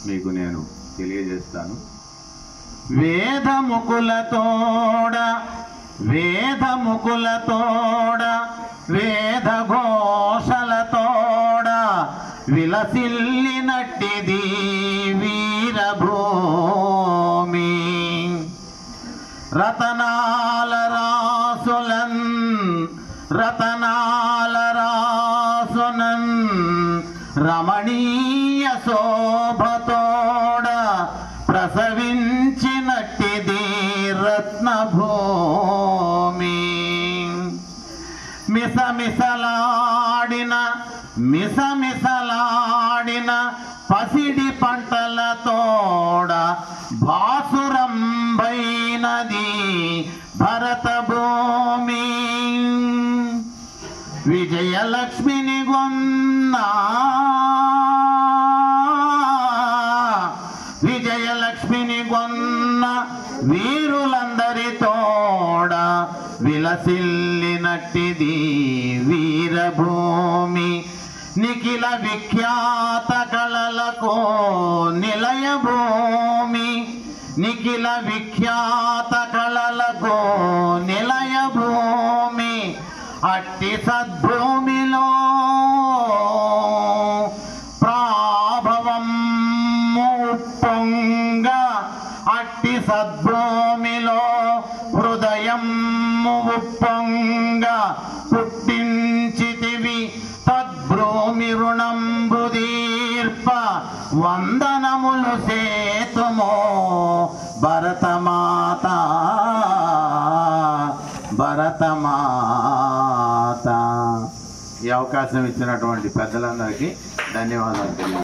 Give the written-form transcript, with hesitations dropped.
మీకు నేను తెలియజేస్తాను. వేదముకులతోడ వేదఘోషలతోడ విలసిల్లినట్టిది వీరభూమి. రతనాల రాసునన్ రమణీయ శోభతోడ ప్రసవించినట్టిది రత్నభూమి. మిసమిసలాడిన పసిడి పంటలతోడ భాసురంబైనది భరతభూమి. విజయలక్ష్మిని గొన్న వీరులందరితోడ విలసిల్లినట్టిది వీరభూమి. నిఖిల విఖ్యాత కళలకు నిలయభూమి. అట్టి సద్భూమిలో హృదయం ఉప్పొంగ పుట్టించితివి. తద్భూమి రుణంబు దీర్ప వందనములు సేతుమో భరతమాత. ఈ అవకాశం ఇచ్చినటువంటి పెద్దలందరికీ ధన్యవాదాలు.